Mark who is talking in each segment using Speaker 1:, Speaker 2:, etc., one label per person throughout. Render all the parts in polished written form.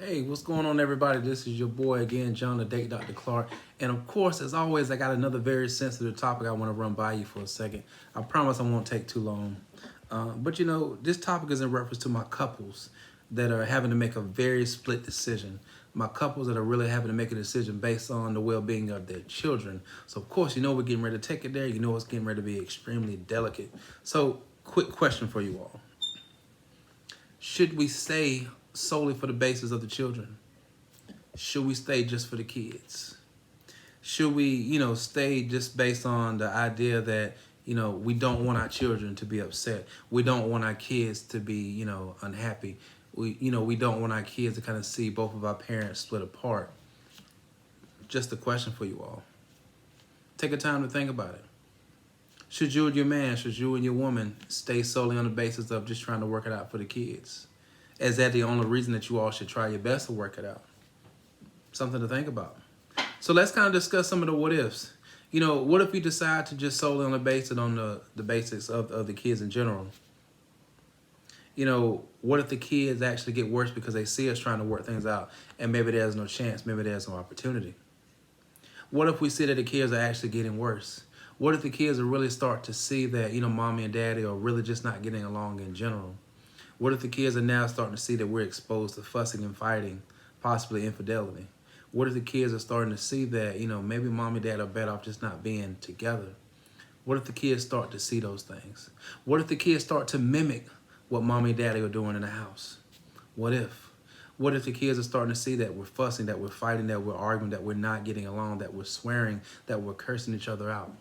Speaker 1: Hey, what's going on, everybody? This is your boy again, John, the Date Dr. Clark. And of course, as always, I got another very sensitive topic I want to run by you for a second. I promise I won't take too long. But this topic is in reference to my couples that are having to make a very split decision. My couples that are really having to make a decision based on the well-being of their children. So, of course, we're getting ready to take it there. It's getting ready to be extremely delicate. So, quick question for you all. Should we stay solely for the basis of the children? Should we stay just for the kids? Should we, stay just based on the idea that, we don't want our children to be upset. We don't want our kids to be, unhappy. We don't want our kids to kind of see both of our parents split apart. Just a question for you all. Take a time to think about it. Should you and your man, should you and your woman stay solely on the basis of just trying to work it out for the kids? Is that the only reason that you all should try your best to work it out? Something to think about. So let's kind of discuss some of the what ifs. What if we decide to just solely on the basis on the basics of the kids in general? What if the kids actually get worse because they see us trying to work things out and maybe there's no chance, maybe there's no opportunity? What if we see that the kids are actually getting worse? What if the kids will really start to see that, mommy and daddy are really just not getting along in general? What if the kids are now starting to see that we're exposed to fussing and fighting, possibly infidelity? What if the kids are starting to see that, maybe mom and dad are better off just not being together? What if the kids start to see those things? What if the kids start to mimic what mommy and daddy are doing in the house? What if? What if the kids are starting to see that we're fussing, that we're fighting, that we're arguing, that we're not getting along, that we're swearing, that we're cursing each other out?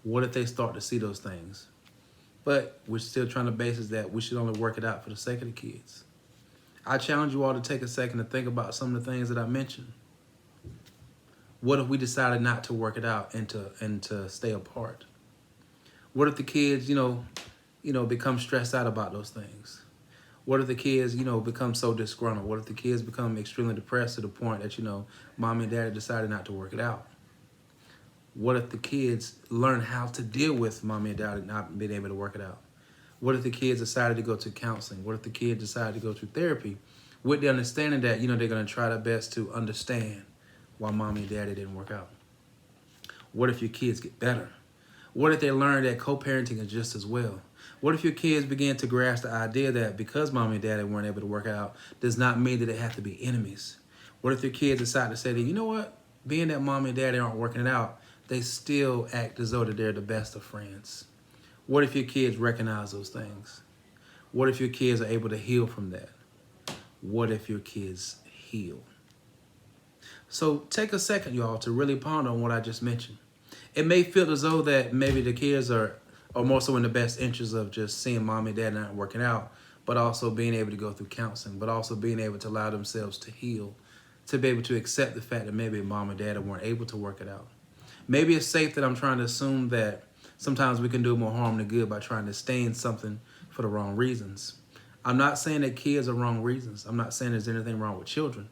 Speaker 1: What if they start to see those things? But we're still trying to base it that we should only work it out for the sake of the kids. I challenge you all to take a second to think about some of the things that I mentioned. What if we decided not to work it out and to stay apart? What if the kids, become stressed out about those things? What if the kids, become so disgruntled? What if the kids become extremely depressed to the point that, mom and daddy decided not to work it out? What if the kids learn how to deal with mommy and daddy not being able to work it out? What if the kids decided to go to counseling? What if the kids decided to go to therapy with the understanding that, they're going to try their best to understand why mommy and daddy didn't work out? What if your kids get better? What if they learn that co-parenting is just as well? What if your kids begin to grasp the idea that because mommy and daddy weren't able to work out does not mean that they have to be enemies? What if your kids decide to say that, you know what, being that mommy and daddy aren't working it out, they still act as though that they're the best of friends? What if your kids recognize those things? What if your kids are able to heal from that? What if your kids heal? So take a second, y'all, to really ponder on what I just mentioned. It may feel as though that maybe the kids are more so in the best interest of just seeing mom and dad not working out, but also being able to go through counseling, but also being able to allow themselves to heal, to be able to accept the fact that maybe mom and dad weren't able to work it out. Maybe it's safe that I'm trying to assume that sometimes we can do more harm than good by trying to stay in something for the wrong reasons. I'm not saying that kids are wrong reasons. I'm not saying there's anything wrong with children.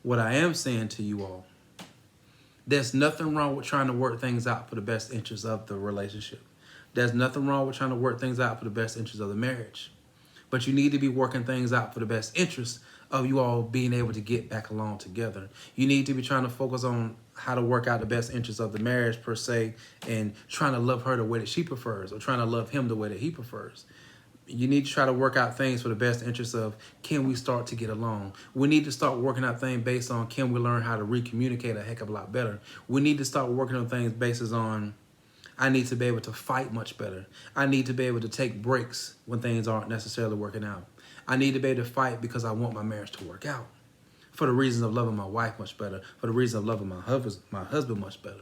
Speaker 1: What I am saying to you all, there's nothing wrong with trying to work things out for the best interest of the relationship. There's nothing wrong with trying to work things out for the best interest of the marriage. But you need to be working things out for the best interest of you all being able to get back along together. You need to be trying to focus on how to work out the best interest of the marriage per se, and trying to love her the way that she prefers or trying to love him the way that he prefers. You need to try to work out things for the best interest of, can we start to get along? We need to start working out things based on, can we learn how to recommunicate a heck of a lot better? We need to start working on things based on, I need to be able to fight much better. I need to be able to take breaks when things aren't necessarily working out. I need to be able to fight because I want my marriage to work out. For the reasons of loving my wife much better. For the reason of loving my husband much better.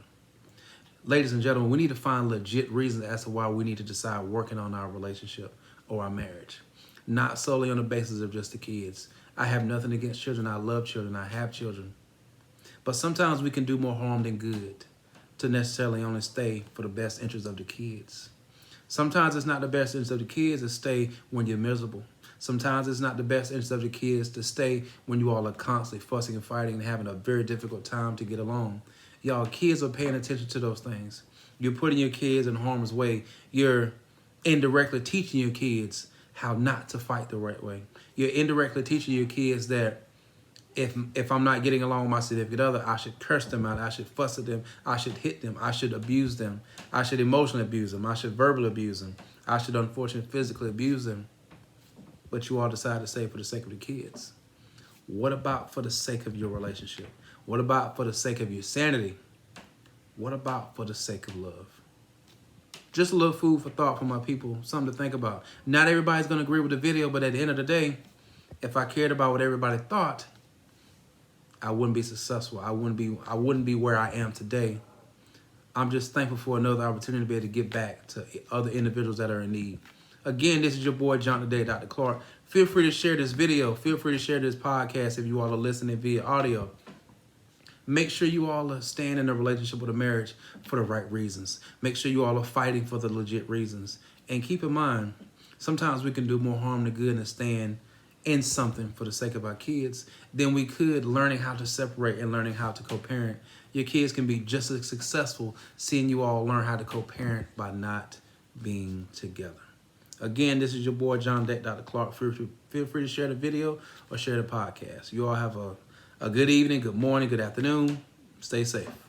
Speaker 1: Ladies and gentlemen, we need to find legit reasons as to why we need to decide working on our relationship or our marriage. Not solely on the basis of just the kids. I have nothing against children. I love children. I have children. But sometimes we can do more harm than good to necessarily only stay for the best interest of the kids. Sometimes it's not the best interest of the kids to stay when you're miserable. Sometimes it's not the best interest of the kids to stay when you all are constantly fussing and fighting and having a very difficult time to get along. Y'all, kids are paying attention to those things. You're putting your kids in harm's way. You're indirectly teaching your kids how not to fight the right way. You're indirectly teaching your kids that If I'm not getting along with my significant other, I should curse them out. I should fuss at them. I should hit them. I should abuse them. I should emotionally abuse them. I should verbally abuse them. I should unfortunately physically abuse them. But you all decide to say for the sake of the kids. What about for the sake of your relationship? What about for the sake of your sanity? What about for the sake of love? Just a little food for thought for my people, something to think about. Not everybody's going to agree with the video, but at the end of the day, if I cared about what everybody thought, I wouldn't be successful. I wouldn't be where I am today. I'm just thankful for another opportunity to be able to give back to other individuals that are in need. Again, this is your boy, Johnathan M, Dr. Clark. Feel free to share this video. Feel free to share this podcast if you all are listening via audio. Make sure you all are staying in a relationship with a marriage for the right reasons. Make sure you all are fighting for the legit reasons. And keep in mind, sometimes we can do more harm than good and stand in something for the sake of our kids than we could learning how to separate and learning how to co-parent. Your kids can be just as successful seeing you all learn how to co-parent by not being together. Again, this is your boy, Johnathan M, Dr. Clark. Feel free to share the video or share the podcast. You all have a good evening, good morning, good afternoon. Stay safe.